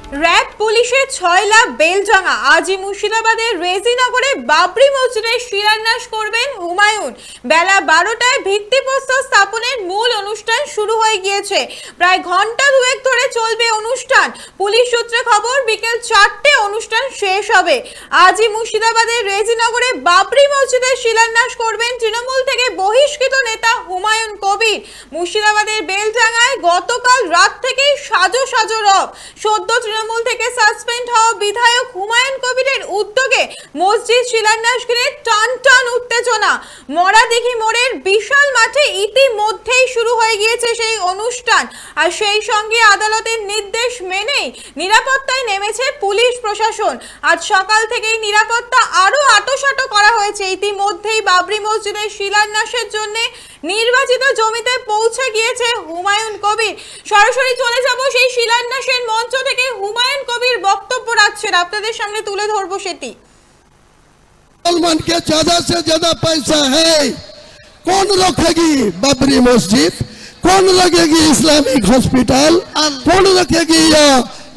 RAB পুলিশের 6 লাখ বেলডাঙ্গা। আজই মুর্শিদাবাদের রেজিনগরে বাবরি মসজিদের শিলান্যাস করবেন হুমায়ুন। বেলা 12টায় ভিত্তিপ্রস্তর স্থাপনের মূল অনুষ্ঠান শুরু হয়ে গিয়েছে। প্রায় ঘন্টা দুয়েক ধরে চলবে অনুষ্ঠান। পুলিশ সূত্রে খবর বিকেল 4টে অনুষ্ঠান শেষ হবে। আজই মুর্শিদাবাদের রেজিনগরে বাবরি মসজিদের শিলান্যাস করবেন তৃণমূল থেকে বহিষ্কৃত নেতা হুমায়ুন কবির। মুর্শিদাবাদের বেলডাঙ্গায় গতকাল রাত থেকেই সাজো সাজো রব। সদ্য তৃণমূল থেকে সাসপেন্ড হওয়া বিধায়ক হুমায়ুন কবিরের উদ্যোগে মসজিদ শিলান্যাস ঘিরে টান টান উত্তেজনা। মরাদিঘি মোড়ের বিশাল মাঠে ইতিমধ্যেই শুরু হয়ে গিয়েছে সেই অনুষ্ঠান। আর সেই সঙ্গে আদালতের নির্দেশ মেনেই নিরাপত্তায় নেমেছে পুলিশ প্রশাসন। আজ সকাল থেকেই নিরাপত্তা আরো আঁটোসাঁটো করা হয়েছে। ইতিমধ্যেই বাবরি মসজিদের শিলান্যাসের জন্য নির্বাচিত জমিতে পৌঁছে গিয়েছে হুমায়ুন কবির। সরাসরি চলে যাব সেই শিলান্যাসের মঞ্চ থেকে। হুমায়ুন কবির বক্তব্য রাখছেন, আপনাদের সামনে তুলে ধরবো সেটি। मुसलमान के ज्यादा से ज्यादा पैसा है, कौन रखेगी बाबरी मस्जिद, कौन रखेगी इस्लामिक हॉस्पिटल, कौन रखेगी या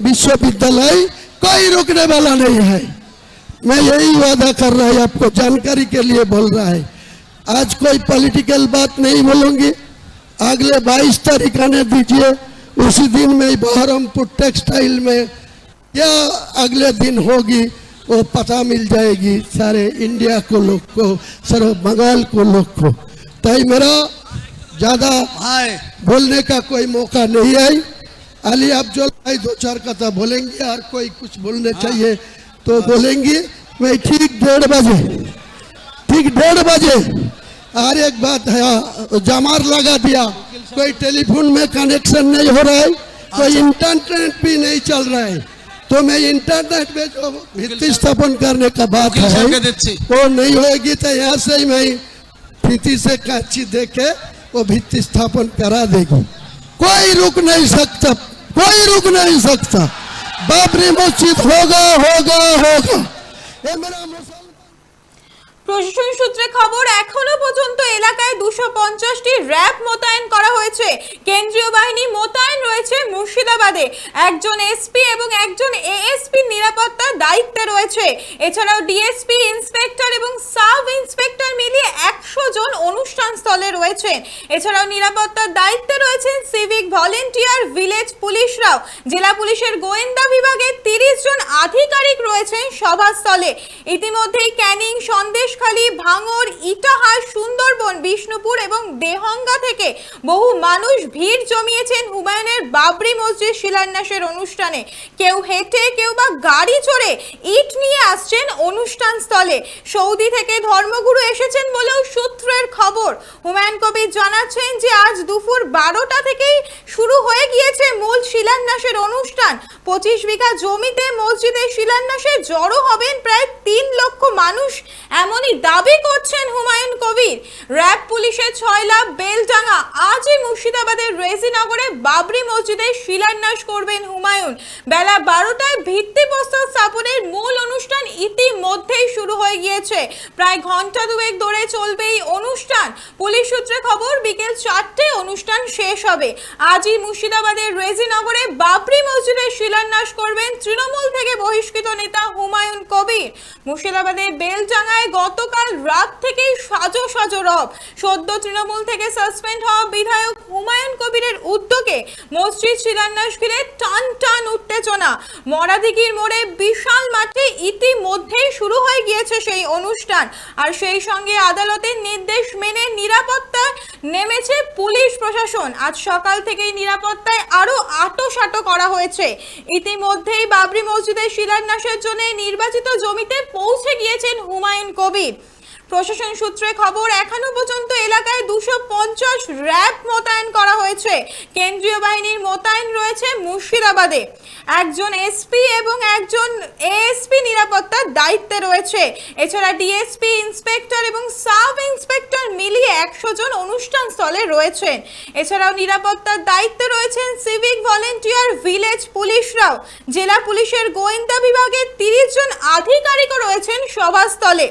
विश्वविद्यालय, कोई रोकने वाला नहीं है। मैं यही वादा कर रहा है, आपको जानकारी के लिए बोल रहा है। आज कोई पॉलिटिकल बात नहीं बोलूंगी। अगले 22 तारीख आने दीजिए, उसी दिन में बहरमपुर टेक्सटाइल में या अगले दिन होगी वो पता मिल जाएगी सारे इंडिया को लोग को, सारे बंगाल को लोग को। तो मेरा ज़्यादा बोलने का कोई मौका नहीं है। अली अफजल भाई 2-4 कथा बोलेंगे और कोई कुछ बोलने चाहिए तो बोलेंगे। मैं ठीक 1:30 बजे और एक बात है, जमार लगा दिया, कोई टेलीफोन में कनेक्शन नहीं हो रहा है, कोई इंटरनेट भी नहीं चल रहा है। तो मैं इंटरनेट में जो भित्ति स्थापन करने का बात है वो नहीं होगी। तो यहाँ से ही मैं भित्ति से कांची देके वो भित्ति स्थापन करा देगी। कोई रुक नहीं सकता, कोई रुक नहीं सकता। बाबरी मस्जिद होगा होगा होगा। ये मेरा প্রশাসন সূত্রে খবর, এখনো পর্যন্ত এলাকায় 250টি র‍্যাব মোতায়েন করা হয়েছে। কেন্দ্রীয় বাহিনী মোতায়েন রয়েছে মুর্শিদাবাদে। একজন এসপি এবং একজন এএসপি নিরাপত্তার দায়িত্বে রয়েছে। এছাড়াও ডিএসপি, ইন্সপেক্টর এবং সাব ইন্সপেক্টর মিলিয়ে 100 জন অনুষ্ঠান স্থলে রয়েছেন। এছাড়াও নিরাপত্তার দায়িত্বে রয়েছেন সিভিক ভলেন্টিয়ার, ভিলেজ পুলিশরাও। জেলা পুলিশের গোয়েন্দা বিভাগে 30 জন আধিকারিক রয়েছেন সভাস্থলে। ইতিমধ্যেই ক্যানিং, সন্দেশখালী, ভাঙড়, ইটাহার, সুন্দরবন, বিষ্ণুপুর এবং দেহঙ্গা থেকে বহু মানুষ ভিড় জমিয়েছেন হুমায়ুনের বাবরি মসজিদ শিলান্যাসের অনুষ্ঠানে। কেউ হেঁটে, কেউ বা গাড়ি চড়ে ইট নিয়ে আসছেন অনুষ্ঠান স্থলে। সৌদি থেকে ধর্মগুরু এসেছেন বলেও সূত্রের খবর। হুমায়ুন কবির জানাচ্ছেন যে আজ দুপুর 12টা থেকেই শুরু হয়ে গিয়েছে মূল শিলান্যাসের অনুষ্ঠান। 25 বিঘা জমিতে মসজিদের শিলান্যাসে জড়ো হবেন প্রায় 3 লক্ষ মানুষ, এমনই দাবি করছেন হুমায়ুন কবির। র‍্যাব পুলিশের 6 লাখ বেলডাঙ্গা। আজই মুর্শিদাবাদের রেজিনগরে বাবরি মসজিদের শিলান্যাস করবেন হুমায়ুন। বেলা 12টায় ভিত্তিপ্রস্তর স্থাপনের মূল অনুষ্ঠান ইতিমধ্যেই শুরু হয়ে গিয়েছে। প্রায় ঘন্টা দুয়েক ধরে চলবে এই অনুষ্ঠান। পুলিশ সূত্রে খবর বিকেল 4টে অনুষ্ঠান শেষ হবে। আজই মুর্শিদাবাদের রেজিনগরে বাবরি মসজিদের শিলান্যাস করবেন তৃণমূল থেকে বহিষ্কৃত নেতা হুমায়ুন কবির। মুর্শিদাবাদের বেলডাঙ্গায় গতকাল রাত থেকেই সাজো সাজো রব। সদ্য তৃণমূল থেকে সাসপেন্ড হওয়া বিধায়ক হুমায়ুন কবিরের উদ্যোগে মসজিদ শিলান্যাস ঘিরে টান টান উত্তেজনা। মরাদিঘির মোড়ে বিশাল মাঠে ইতিমধ্যেই শুরু হয়ে গিয়েছে সেই অনুষ্ঠান। আর সেই সঙ্গে আদালতের নির্দেশ মেনে নিরাপত্তায় নেমেছে পুলিশ প্রশাসন। আজ সকাল থেকেই নিরাপত্তায় আরো আঁটোসাঁটো করা হয়েছে। ইতিমধ্যেই বাবরি মসজিদের শিলান্যাসের জন্য নির্বাচিত জমিতে পৌঁছে গিয়েছেন হুমায়ুন কবির। প্রশাসন সূত্রে খবর, এখনো পর্যন্ত এলাকায় 250 র‍্যাব মোতায়েন করা হয়েছে। কেন্দ্রীয় বাহিনীর মোতায়েন রয়েছে মুর্শিদাবাদে। একজন এসপি এবং একজন এএসপি নিরাপত্তার দায়িত্বে রয়েছে। এছাড়া ডিএসপি, ইন্সপেক্টর এবং সাব ইন্সপেক্টর মিলিয়ে 100 জন অনুষ্ঠান স্থলে রয়েছেন। এছাড়াও নিরাপত্তার দায়িত্বে রয়েছেন সিভিক ভলেন্টিয়ার, ভিলেজ ভিলেজ পুলিশরাও। জেলা পুলিশের গোয়েন্দা বিভাগের 30 জন আধিকারিকও রয়েছেন সভাস্থলে।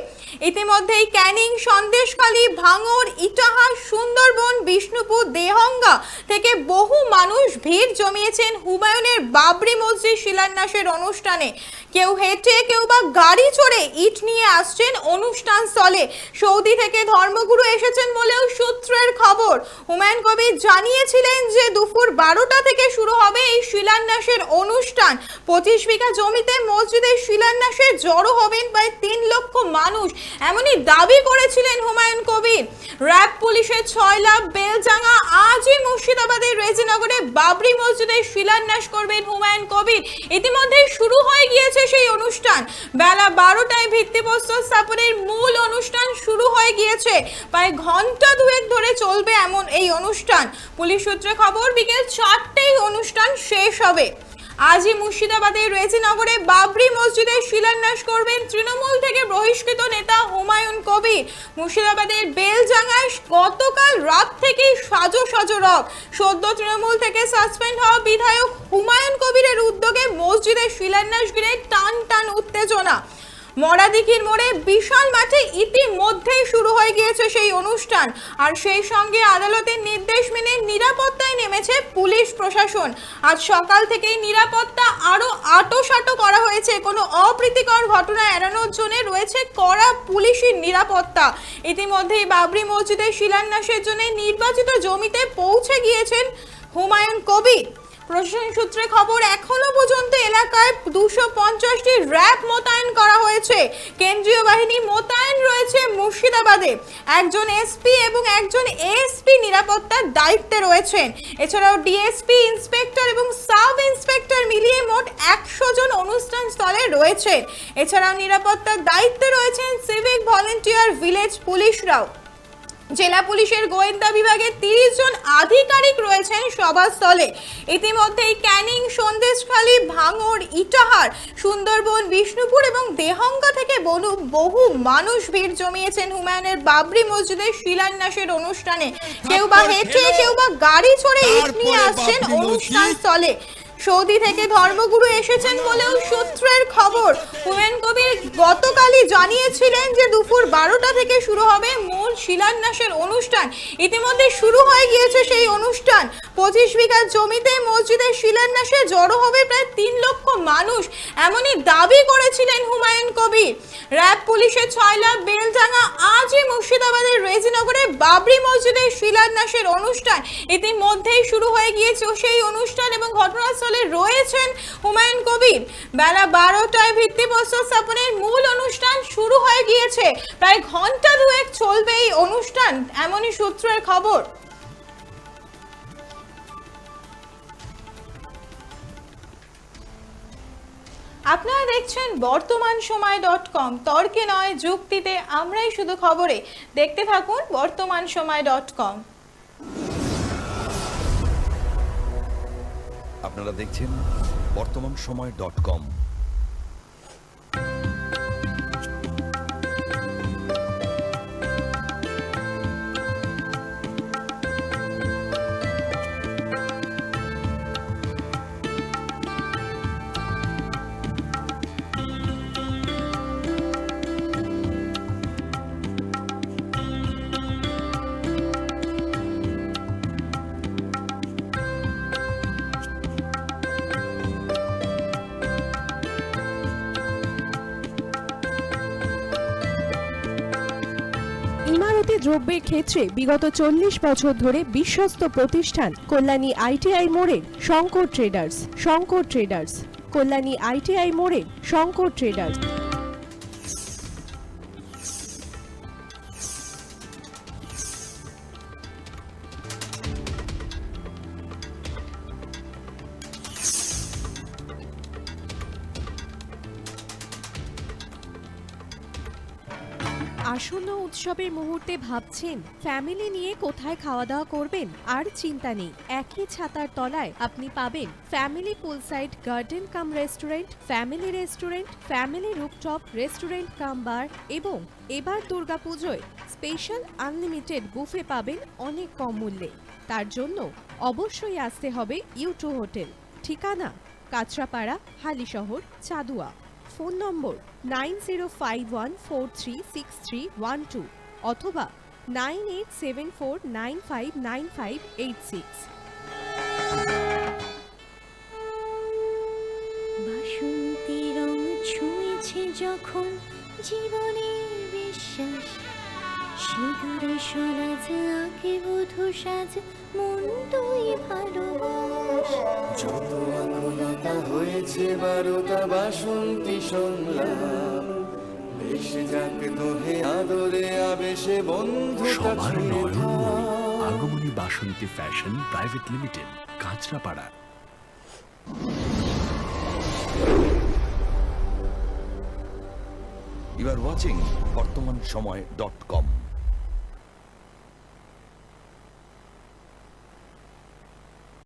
ইতিমধ্যেই ক্যানিং, সন্দেশখালী, ভাঙড়, ইটাহার, সুন্দরবন, বিষ্ণুপুর, দেহঙ্গা থেকে বহু মানুষ ভিড় জমিয়েছেন হুমায়ুনের বাবরি মসজিদ শিলান্যাসের অনুষ্ঠানে। কেউ হেঁটে, কেউ বা গাড়ি চড়ে ইট নিয়ে আসছেন অনুষ্ঠান স্থলে। সৌদি থেকে ধর্মগুরু এসেছেন বলেও সূত্রের খবর। হুমায়ুন কবির জানিয়েছিলেন যে দুপুর 12টা থেকে শুরু হবে এই শিলান্যাসের অনুষ্ঠান। 25 বিঘা জমিতে মসজিদের শিলান্যাসে জড়ো হবেন প্রায় 3 লক্ষ মানুষ, এমনই দাবি করেছিলেন হুমায়ুন কবির। র্যাব পুলিশের 6 লাখ বেলজাঙ্গা আজই মুর্শিদাবাদের রেজিনগরে বাবরি মসজিদের শিলান্যাস করবেন হুমায়ুন কবির। ইতিমধ্যেই শুরু হয়ে গিয়েছে সেই অনুষ্ঠান। বেলা 12টায় ভিত্তিপ্রস্তর স্থাপনের মূল অনুষ্ঠান শুরু হয়ে গিয়েছে। প্রায় ঘন্টা দুয়েক ধরে চলবে এমন এই অনুষ্ঠান। পুলিশ সূত্রে খবর, বিকেল 4টায় অনুষ্ঠান শেষ হবে। আজই মুর্শিদাবাদের রেজিনগরে বাবরি মসজিদের শিলান্যাস করবেন তৃণমূল থেকে বহিষ্কৃত নেতা হুমায়ুন কবির। মুর্শিদাবাদের বেলজাঙ্গায় গতকাল রাত থেকেই সাজো সাজো রব। সদ্য তৃণমূল থেকে সাসপেন্ড হওয়া বিধায়ক হুমায়ুন কবিরের উদ্যোগে মসজিদের শিলান্যাস ঘিরে টান টান উত্তেজনা। মরাদিঘির মোড়ে বিশাল মাঠে ইতিমধ্যেই শুরু হয়ে গিয়েছে সেই অনুষ্ঠান। আর সেই সঙ্গে আদালতের নির্দেশ মেনে নিরাপত্তায় নেমেছে পুলিশ প্রশাসন। আজ সকাল থেকেই নিরাপত্তা আরো আঁটোসাঁটো করা হয়েছে। কোনো অপ্রীতিকর ঘটনা এড়ানোর জন্য রয়েছে কড়া পুলিশি নিরাপত্তা। ইতিমধ্যেই বাবরি মসজিদের শিলান্যাসের জন্য নির্বাচিত জমিতে পৌঁছে গিয়েছেন হুমায়ুন কবির। প্রশাসন সূত্রে খবর, এখনো পর্যন্ত এলাকায় 250টি র্যাব মোতায়েন করা হয়েছে। কেন্দ্রীয় বাহিনী মোতায়েন রয়েছে মুর্শিদাবাদে। একজন এসপি এবং একজন এএসপি নিরাপত্তার দায়িত্বে রয়েছেন। এছাড়াও ডিএসপি, ইন্সপেক্টর এবং সাব ইন্সপেক্টর মিলিয়ে মোট 100 জন অনুষ্ঠান স্থলে রয়েছে। এছাড়াও নিরাপত্তার দায়িত্বে রয়েছেন সিভিক ভলেন্টিয়ার, ভিলেজ পুলিশরাও। জেলা পুলিশের গোয়েন্দা বিভাগের 30 জন আধিকারিক রয়েছেন সভাস্থলে। ইতিমধ্যেই ক্যানিং, সন্দেশখালী, ভাঙড়, ইটাহার, সুন্দরবন, বিষ্ণুপুর এবং দেহঙ্গা থেকে বহু মানুষ ভিড় জমিয়েছেন হুমায়ুনের বাবরি মসজিদের শিলান্যাসের অনুষ্ঠানে। কেউ বা হেঁটে, কেউ বা গাড়ি চড়ে ইট নিয়ে আসছেন অনুষ্ঠান স্থলে। সৌদি থেকে ধর্মগুরু এসেছেন বলেও সূত্রের খবর। হুমায়ুন কবির গতকালই জানিয়েছিলেন যে দুপুর 12টা থেকে শুরু হবে মূল শিলান্যাসের অনুষ্ঠান। ইতিমধ্যে শুরু হয়ে গিয়েছে সেই অনুষ্ঠান। 25 বিঘা জমিতে মসজিদের শিলান্যাসে জড়ো হবে প্রায় 3 লক্ষ মানুষ, এমনই দাবি করেছিলেন হুমায়ুন কবির। র্যাব পুলিশের 6 লাখ বেলজাঙ্গা আজই মুর্শিদাবাদের রেজিনগরে বাবরি মসজিদের শিলান্যাসের অনুষ্ঠান। ইতিমধ্যেই শুরু হয়ে গিয়েছে সেই অনুষ্ঠান এবং ঘটনাস্থলে রয়েছেন হুমায়ুন কবির। বেলা 12টায় ভিত্তিপ্রস্তর স্থাপনের মূল অনুষ্ঠান শুরু হয়ে গিয়েছে। প্রায় ঘন্টা দুয়েক চলবে এই অনুষ্ঠান, এমনই সূত্রের খবর। আপনারা দেখছেন বর্তমানসময়.com। তর্কে নয়, যুক্তিতে আমরাই শুধু খবরে। দেখতে থাকুন বর্তমানসময়.com। আপনারা দেখছেন বর্তমানসময়.com। ইমারতি দ্রব্যের ক্ষেত্রে বিগত 40 বছর ধরে বিশ্বস্ত প্রতিষ্ঠান কল্যাণী আইটিআই মোড়ের Shankar traders. Shankar traders, Kalyani ITI মোড়ের শঙ্কর ট্রেডার্স। আসন্ন উৎসবের মুহূর্তে ভাবছেন ফ্যামিলি নিয়ে কোথায় খাওয়া দাওয়া করবেন? আর চিন্তা নেই, একই ছাতার তলায় আপনি পাবেন family poolside garden cum restaurant, family rooftop restaurant cum bar এবং এবার দুর্গাপুজোয় স্পেশাল আনলিমিটেড বুফে পাবেন অনেক কম মূল্যে। তার জন্য অবশ্যই আসতে হবে U2 হোটেল। ঠিকানা কাঁচরাপাড়া, হালিশহর, চাদুয়া। ফোন নম্বর 9051436312 অথবা 9874959586। বাসন্তী রং ছুঁয়েছে যখন জীবনের বিশ্বাস, সিঁদুরে সরাজ আঁকে বধূ সাজ, মন তুই ভালোবাস। যত আকুলতা হয়েছে বারোটা বাসন্তী সংলাপ, বেশে যাক দোহে আদরে আবেশে বন্ধুতা সবার ছুঁয়ে নয়নমণি থাক। Agomoni Basanti fashion private limited, Kanchrapara. You are watching বর্তমান সময়.com